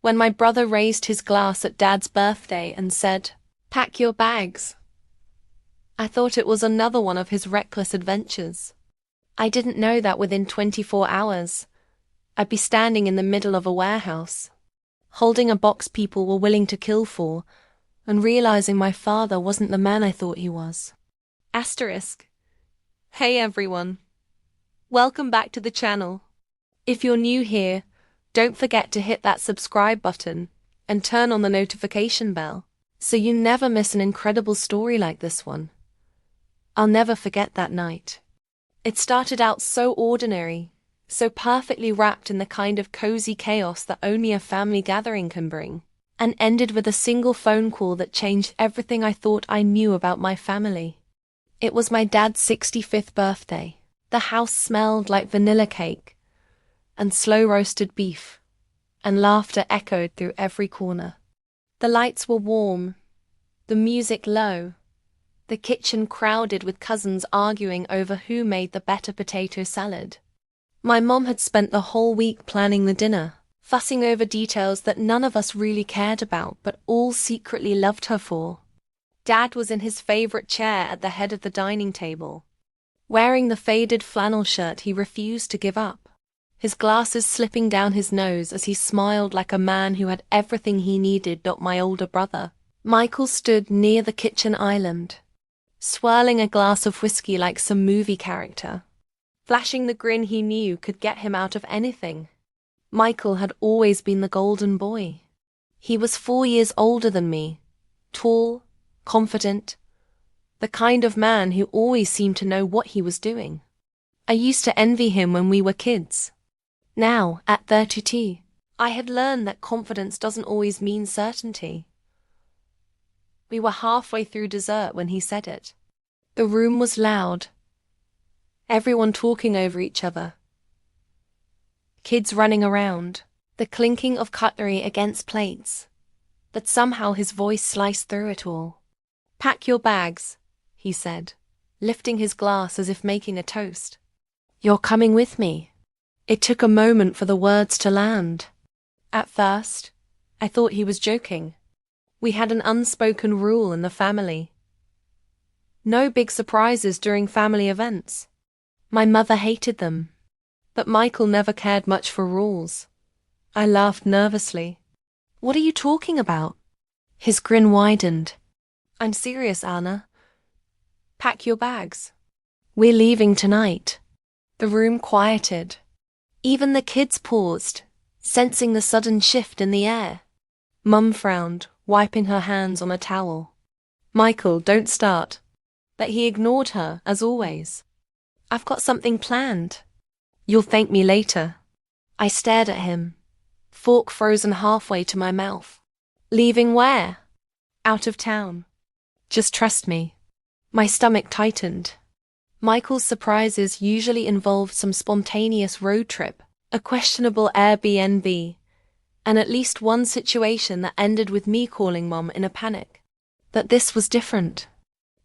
when my brother raised his glass at Dad's birthday and said, "Pack your bags." I thought it was another one of his reckless adventures. I didn't know that within 24 hours, I'd be standing in the middle of a warehouse, holding a box people were willing to kill for, and realizing my father wasn't the man I thought he was. Asterisk. Hey everyone. Welcome back to the channel. If you're new here, don't forget to hit that subscribe button and turn on the notification bell so you never miss an incredible story like this one. I'll never forget that night. It started out so ordinary, so perfectly wrapped in the kind of cozy chaos that only a family gathering can bring, and ended with a single phone call that changed everything I thought I knew about my family. It was my dad's 65th birthday. The house smelled like vanilla cake and slow-roasted beef, and laughter echoed through every corner. The lights were warm, the music low, the kitchen crowded with cousins arguing over who made the better potato salad. My mom had spent the whole week planning the dinner, fussing over details that none of us really cared about but all secretly loved her for. Dad was in his favorite chair at the head of the dining table, wearing the faded flannel shirt he refused to give up, his glasses slipping down his nose as he smiled like a man who had everything he needed, not my older brother. Michael stood near the kitchen island, swirling a glass of whiskey like some movie character, flashing the grin he knew could get him out of anything. Michael had always been the golden boy. He was 4 years older than me, tall, confident, the kind of man who always seemed to know what he was doing. I used to envy him when we were kids. Now, at 32, I had learned that confidence doesn't always mean certainty. We were halfway through dessert when he said it. The room was loud, everyone talking over each other, kids running around, the clinking of cutlery against plates, but somehow his voice sliced through it all. "Pack your bags," he said, lifting his glass as if making a toast. "You're coming with me." It took a moment for the words to land. At first, I thought he was joking. We had an unspoken rule in the family: no big surprises during family events. My mother hated them, but Michael never cared much for rules. I laughed nervously. "What are you talking about?" His grin widened. "I'm serious, Anna. Pack your bags. We're leaving tonight." The room quieted. Even the kids paused, sensing the sudden shift in the air. Mum frowned, wiping her hands on a towel. "Michael, don't start." But he ignored her, as always. "I've got something planned." "You'll thank me later." I stared at him, fork frozen halfway to my mouth. "Leaving where?" "Out of town. Just trust me." My stomach tightened. Michael's surprises usually involved some spontaneous road trip, a questionable Airbnb, and at least one situation that ended with me calling Mom in a panic. But this was different.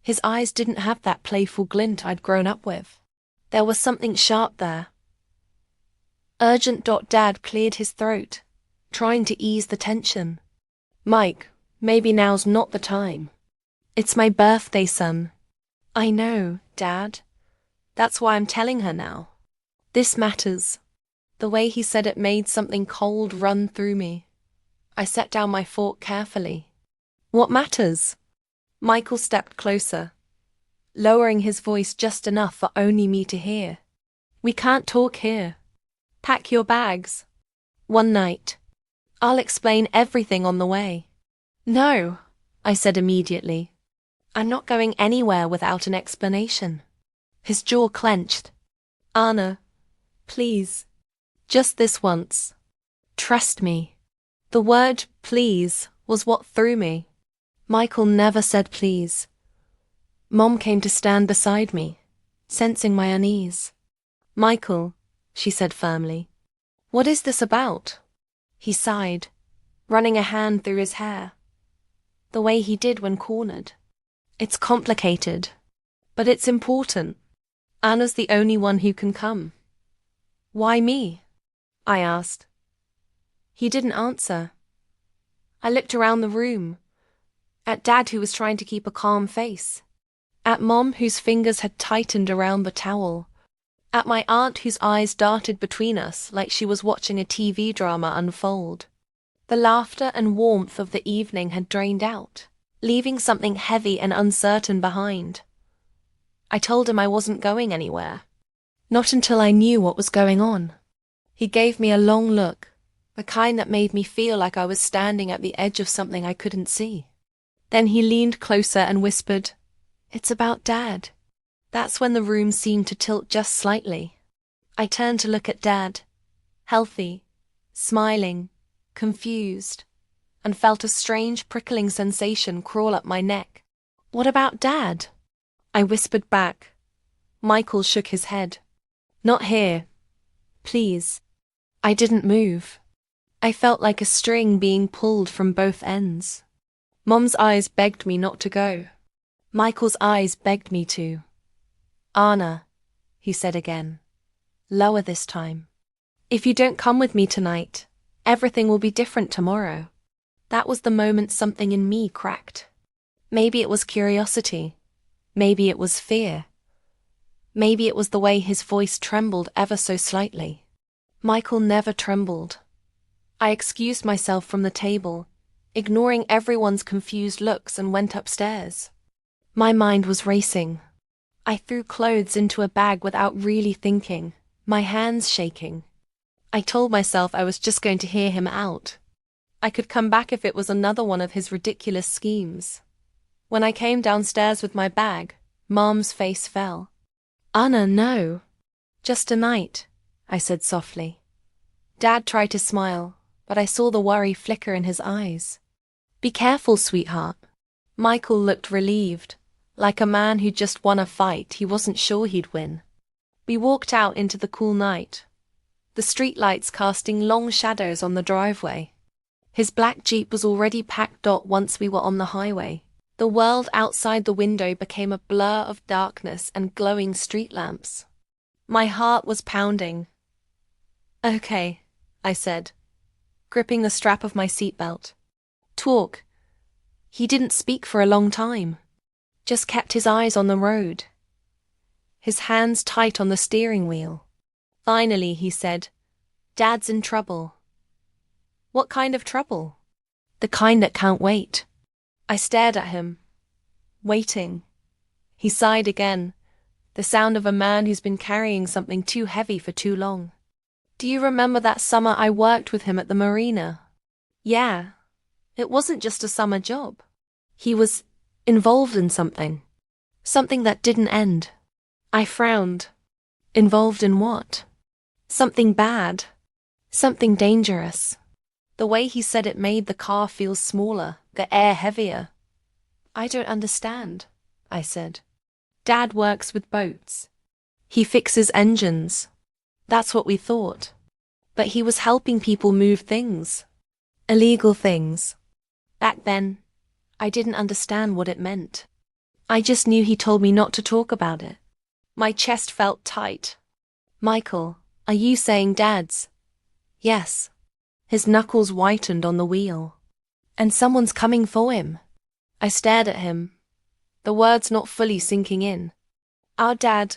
His eyes didn't have that playful glint I'd grown up with. There was something sharp there. Urgent. Dad cleared his throat, trying to ease the tension. "Mike, maybe now's not the time. It's my birthday, son." "I know, Dad. That's why I'm telling her now. This matters." The way he said it made something cold run through me. I set down my fork carefully. "What matters?" Michael stepped closer, lowering his voice just enough for only me to hear. "We can't talk here. Pack your bags. One night. I'll explain everything on the way." "No," I said immediately. "I'm not going anywhere without an explanation." His jaw clenched. "Anna, please. Just this once. Trust me." The word "please" was what threw me. Michael never said please. Mom came to stand beside me, sensing my unease. "Michael," she said firmly, "what is this about?" He sighed, running a hand through his hair, the way he did when cornered. "It's complicated, but it's important. Anna's the only one who can come." "Why me?" I asked. He didn't answer, I looked around the room. At Dad, who was trying to keep a calm face. At Mom, whose fingers had tightened around the towel. At my aunt, whose eyes darted between us like she was watching a TV drama unfold. The laughter and warmth of the evening had drained out, leaving something heavy and uncertain behind. I told him I wasn't going anywhere. Not until I knew what was going on. He gave me a long look, the kind that made me feel like I was standing at the edge of something I couldn't see. Then he leaned closer and whispered, "It's about Dad." That's when the room seemed to tilt just slightly. I turned to look at Dad, healthy, smiling, confused, and felt a strange prickling sensation crawl up my neck. "What about Dad?" I whispered back. Michael shook his head. "Not here. Please." I didn't move. I felt like a string being pulled from both ends. Mom's eyes begged me not to go. Michael's eyes begged me to. "Anna," he said again, lower this time. "If you don't come with me tonight, everything will be different tomorrow." That was the moment something in me cracked. Maybe it was curiosity. Maybe it was fear. Maybe it was the way his voice trembled ever so slightly. Michael never trembled. I excused myself from the table, ignoring everyone's confused looks, and went upstairs. My mind was racing. I threw clothes into a bag without really thinking, my hands shaking. I told myself I was just going to hear him out. I could come back if it was another one of his ridiculous schemes. When I came downstairs with my bag, Mom's face fell. "Anna, no. Just a night," I said softly. Dad tried to smile, but I saw the worry flicker in his eyes. "Be careful, sweetheart." Michael looked relieved, like a man who'd just won a fight he wasn't sure he'd win. We walked out into the cool night, the streetlights casting long shadows on the driveway. His black Jeep was already packed out once we were on the highway. The world outside the window became a blur of darkness and glowing street lamps. My heart was pounding. "Okay," I said, gripping the strap of my seatbelt. "Talk." He didn't speak for a long time, just kept his eyes on the road, his hands tight on the steering wheel. Finally, he said, "Dad's in trouble." "What kind of trouble?" "The kind that can't wait." I stared at him, waiting. He sighed again, the sound of a man who's been carrying something too heavy for too long. "Do you remember that summer I worked with him at the marina?" "Yeah. It wasn't just a summer job. He was involved in something. Something that didn't end." I frowned. Involved in what? Something bad. Something dangerous. The way he said it made the car feel smaller, the air heavier. "I don't understand," I said. "Dad works with boats. He fixes engines." That's what we thought. But he was helping people move things. Illegal things. Back then, I didn't understand what it meant. I just knew he told me not to talk about it. My chest felt tight. "Michael, are you saying Dad's?" "Yes." His knuckles whitened on the wheel. "And someone's coming for him." I stared at him, the words not fully sinking in. "Our dad,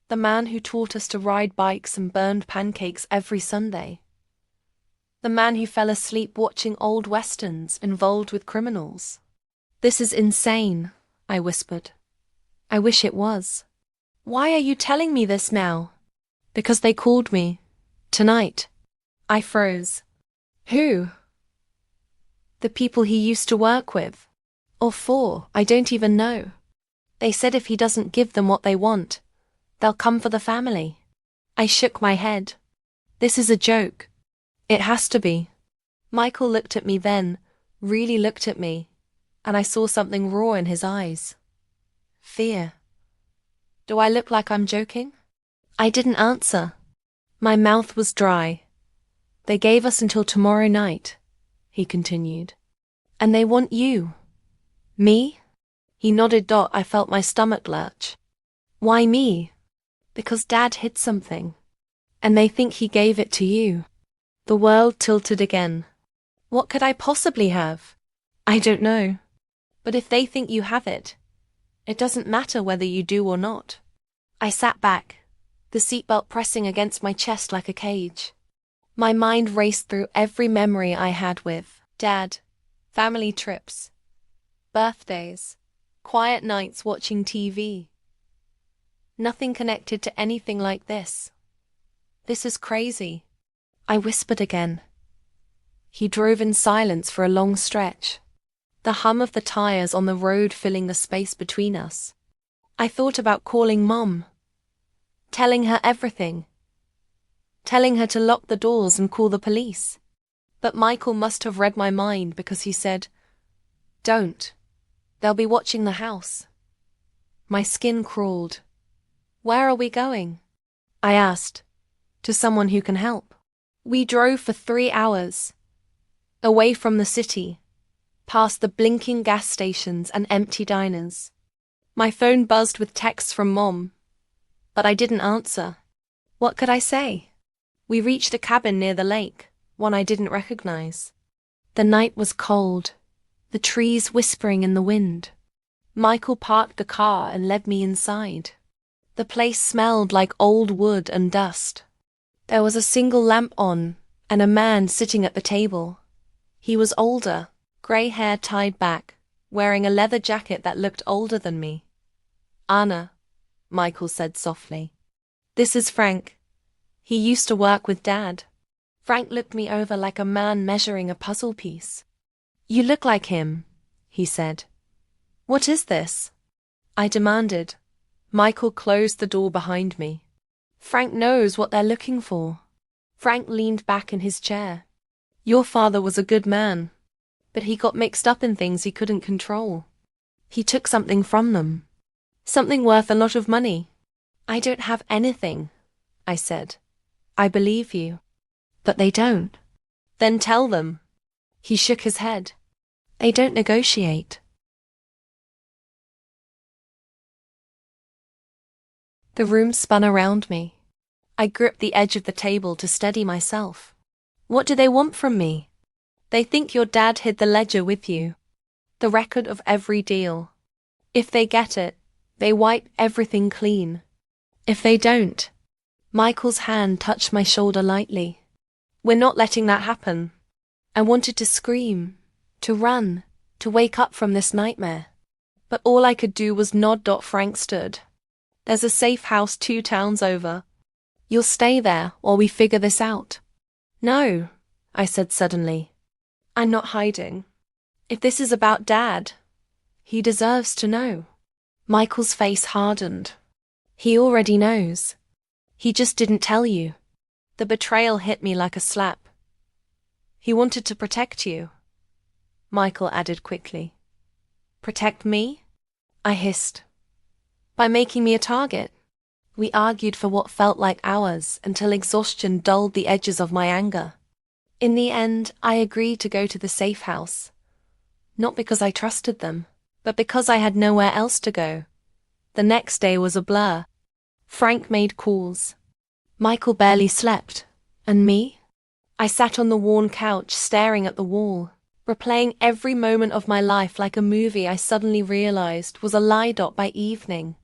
the man who taught us to ride bikes and burned pancakes every Sunday. The man who fell asleep watching old westerns involved with criminals." "This is insane," I whispered. "I wish it was." "Why are you telling me this now?" "Because they called me. Tonight." I froze. "Who?" "The people he used to work with. Or for, I don't even know. They said if he doesn't give them what they want, they'll come for the family." I shook my head. "This is a joke." "It has to be." Michael looked at me then, really looked at me, and I saw something raw in his eyes. Fear. "Do I look like I'm joking?" I didn't answer. My mouth was dry. "They gave us until tomorrow night," he continued. "And they want you." "Me?" He nodded. I felt my stomach lurch. "Why me?" "Because Dad hid something. And they think he gave it to you." The world tilted again. What could I possibly have? I don't know. But if they think you have it, it doesn't matter whether you do or not. I sat back, the seatbelt pressing against my chest like a cage. My mind raced through every memory I had with Dad, family trips, birthdays, quiet nights watching TV. Nothing connected to anything like this. This is crazy. I whispered again. He drove in silence for a long stretch, the hum of the tires on the road filling the space between us. I thought about calling Mom, telling her everything, telling her to lock the doors and call the police. But Michael must have read my mind because he said, "Don't. They'll be watching the house." My skin crawled. "Where are we going?" I asked. "To someone who can help." We drove for 3 hours, away from the city, past the blinking gas stations and empty diners. My phone buzzed with texts from Mom, but I didn't answer. What could I say? We reached a cabin near the lake, one I didn't recognize. The night was cold, the trees whispering in the wind. Michael parked the car and led me inside. The place smelled like old wood and dust. There was a single lamp on, and a man sitting at the table. He was older, grey hair tied back, wearing a leather jacket that looked older than me. "Anna," Michael said softly. "This is Frank. He used to work with Dad." Frank looked me over like a man measuring a puzzle piece. "You look like him," he said. "What is this?" I demanded. Michael closed the door behind me. "Frank knows what they're looking for." Frank leaned back in his chair. "Your father was a good man, but he got mixed up in things he couldn't control. He took something from them. Something worth a lot of money." "I don't have anything," I said. "I believe you." "But they don't." "Then tell them." He shook his head. "They don't negotiate." The room spun around me. I gripped the edge of the table to steady myself. "What do they want from me?" "They think your dad hid the ledger with you. The record of every deal. If they get it, they wipe everything clean. If they don't..." Michael's hand touched my shoulder lightly. "We're not letting that happen." I wanted to scream, to run, to wake up from this nightmare. But all I could do was nod. Frank stood. "There's a safe house 2 towns over. You'll stay there while we figure this out." "No," I said suddenly. "I'm not hiding. If this is about Dad, he deserves to know." Michael's face hardened. "He already knows. He just didn't tell you." The betrayal hit me like a slap. "He wanted to protect you," Michael added quickly. "Protect me?" I hissed. "By making me a target." We argued for what felt like hours until exhaustion dulled the edges of my anger. In the end, I agreed to go to the safe house. Not because I trusted them, but because I had nowhere else to go. The next day was a blur. Frank made calls. Michael barely slept. And me? I sat on the worn couch staring at the wall, replaying every moment of my life like a movie I suddenly realized was a lie. By evening,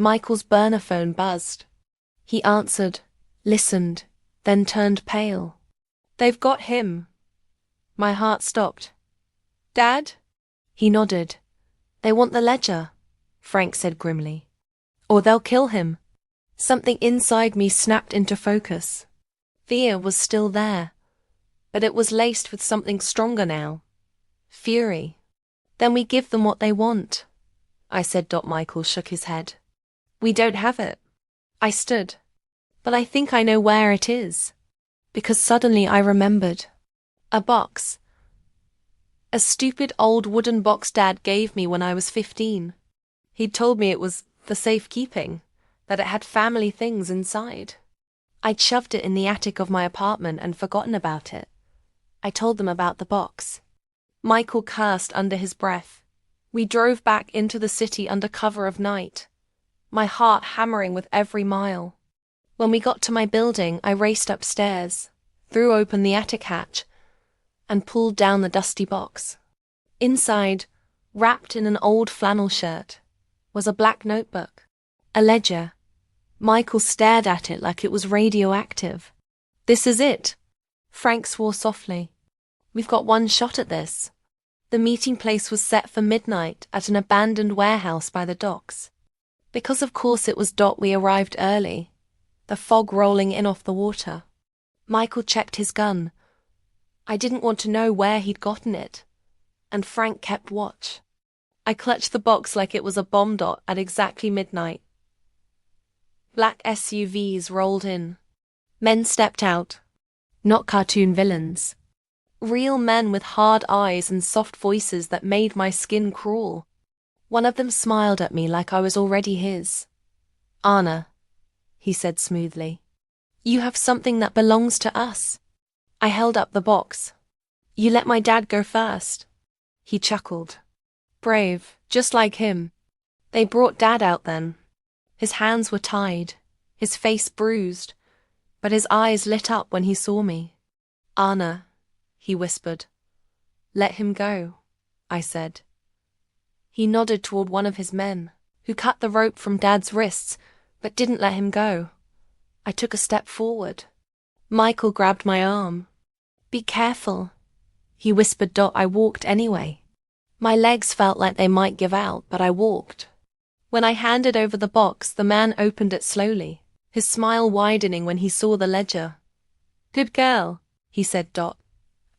Michael's burner phone buzzed. He answered, listened, then turned pale. "They've got him." My heart stopped. "Dad?" He nodded. "They want the ledger," Frank said grimly. "Or they'll kill him." Something inside me snapped into focus. Fear was still there, but it was laced with something stronger now. Fury. "Then we give them what they want," I said. Michael shook his head. "We don't have it." I stood. "But I think I know where it is." Because suddenly I remembered. A box. A stupid old wooden box Dad gave me when I was 15. He'd told me it was for safekeeping, that it had family things inside. I'd shoved it in the attic of my apartment and forgotten about it. I told them about the box. Michael cursed under his breath. We drove back into the city under cover of night, my heart hammering with every mile. When we got to my building, I raced upstairs, threw open the attic hatch, and pulled down the dusty box. Inside, wrapped in an old flannel shirt, was a black notebook. A ledger. Michael stared at it like it was radioactive. "This is it." Frank swore softly. "We've got one shot at this." The meeting place was set for midnight at an abandoned warehouse by the docks. Because of course it was we arrived early, the fog rolling in off the water. Michael checked his gun. I didn't want to know where he'd gotten it, and Frank kept watch. I clutched the box like it was a bomb. At exactly midnight. Black SUVs rolled in. Men stepped out. Not cartoon villains. Real men with hard eyes and soft voices that made my skin crawl. One of them smiled at me like I was already his. "Anna," he said smoothly, "you have something that belongs to us." I held up the box. "You let my dad go first." He chuckled. "Brave, just like him." They brought Dad out then. His hands were tied, his face bruised, but his eyes lit up when he saw me. "Anna," he whispered. "Let him go," I said. He nodded toward one of his men, who cut the rope from Dad's wrists, but didn't let him go. I took a step forward. Michael grabbed my arm. "Be careful," he whispered. I walked anyway. My legs felt like they might give out, but I walked. When I handed over the box, the man opened it slowly, his smile widening when he saw the ledger. "Good girl," he said.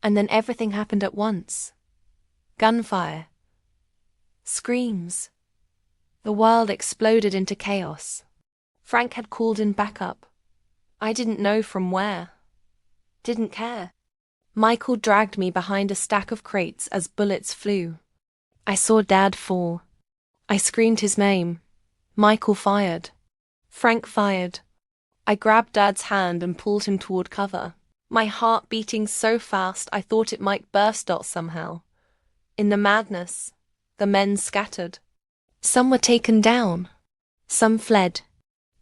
And then everything happened at once. Gunfire. Screams. The world exploded into chaos. Frank had called in backup. I didn't know from where. Didn't care. Michael dragged me behind a stack of crates as bullets flew. I saw Dad fall. I screamed his name. Michael fired. Frank fired. I grabbed Dad's hand and pulled him toward cover, my heart beating so fast I thought it might burst somehow. In the madness, the men scattered. Some were taken down. Some fled.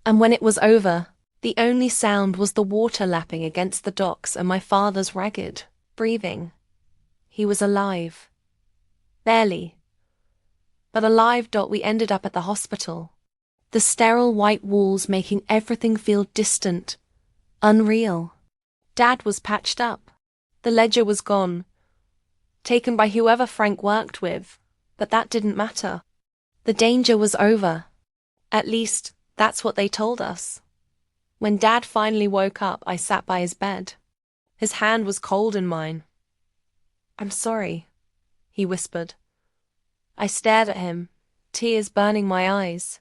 And when it was over, the only sound was the water lapping against the docks and my father's ragged breathing. He was alive. Barely. But alive. We ended up at the hospital. The sterile white walls making everything feel distant, unreal. Dad was patched up. The ledger was gone. Taken by whoever Frank worked with, but that didn't matter. The danger was over. At least, that's what they told us. When Dad finally woke up, I sat by his bed. His hand was cold in mine. "I'm sorry," he whispered. I stared at him, tears burning my eyes.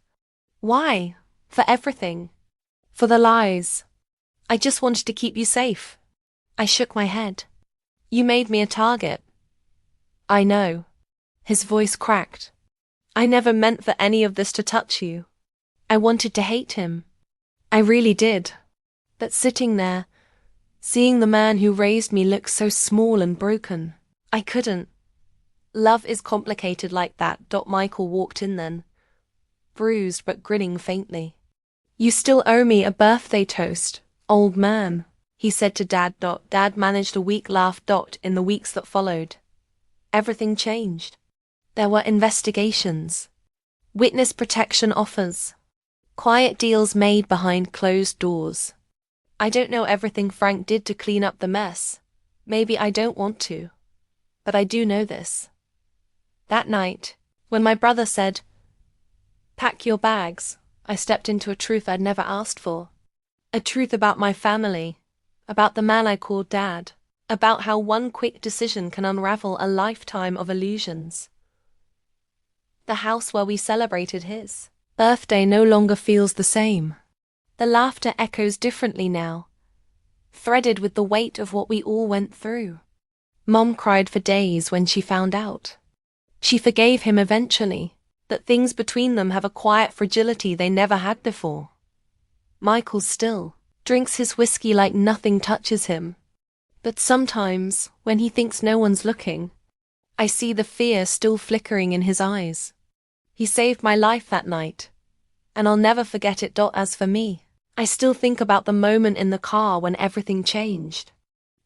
"Why? For everything. For the lies. I just wanted to keep you safe." I shook my head. "You made me a target." "I know." His voice cracked. "I never meant for any of this to touch you. I wanted to hate him. I really did. But sitting there, seeing the man who raised me look so small and broken, I couldn't. Love is complicated like that." Michael walked in then, bruised but grinning faintly. "You still owe me a birthday toast, old man," he said to Dad. Dad managed a weak laugh. In the weeks that followed, everything changed. There were investigations, witness protection offers, quiet deals made behind closed doors. I don't know everything Frank did to clean up the mess. Maybe I don't want to. But I do know this. That night, when my brother said, "Pack your bags," I stepped into a truth I'd never asked for. A truth about my family, about the man I called Dad, about how one quick decision can unravel a lifetime of illusions. The house where we celebrated his birthday no longer feels the same. The laughter echoes differently now, threaded with the weight of what we all went through. Mom cried for days when she found out. She forgave him eventually, but things between them have a quiet fragility they never had before. Michael still drinks his whiskey like nothing touches him. But sometimes, when he thinks no one's looking, I see the fear still flickering in his eyes. He saved my life that night, and I'll never forget it. As for me, I still think about the moment in the car when everything changed.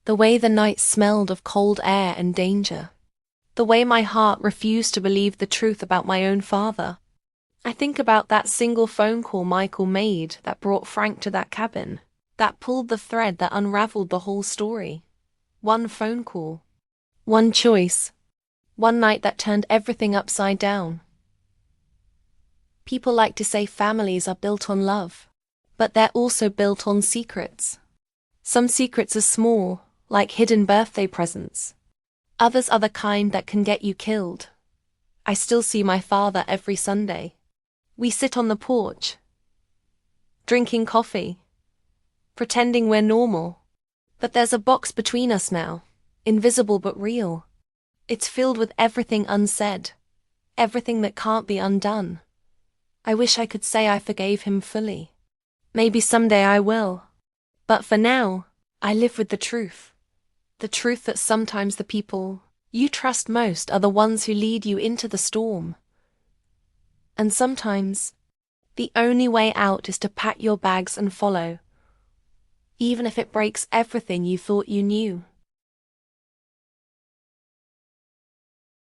The way the night smelled of cold air and danger. The way my heart refused to believe the truth about my own father. I think about that single phone call Michael made that brought Frank to that cabin, that pulled the thread that unraveled the whole story. One phone call. One choice. One night that turned everything upside down. People like to say families are built on love, but they're also built on secrets. Some secrets are small, like hidden birthday presents. Others are the kind that can get you killed. I still see my father every Sunday. We sit on the porch, drinking coffee, pretending we're normal. But there's a box between us now, invisible but real. It's filled with everything unsaid, everything that can't be undone. I wish I could say I forgave him fully. Maybe someday I will. But for now, I live with the truth. The truth that sometimes the people you trust most are the ones who lead you into the storm. And sometimes, the only way out is to pack your bags and follow, even if it breaks everything you thought you knew.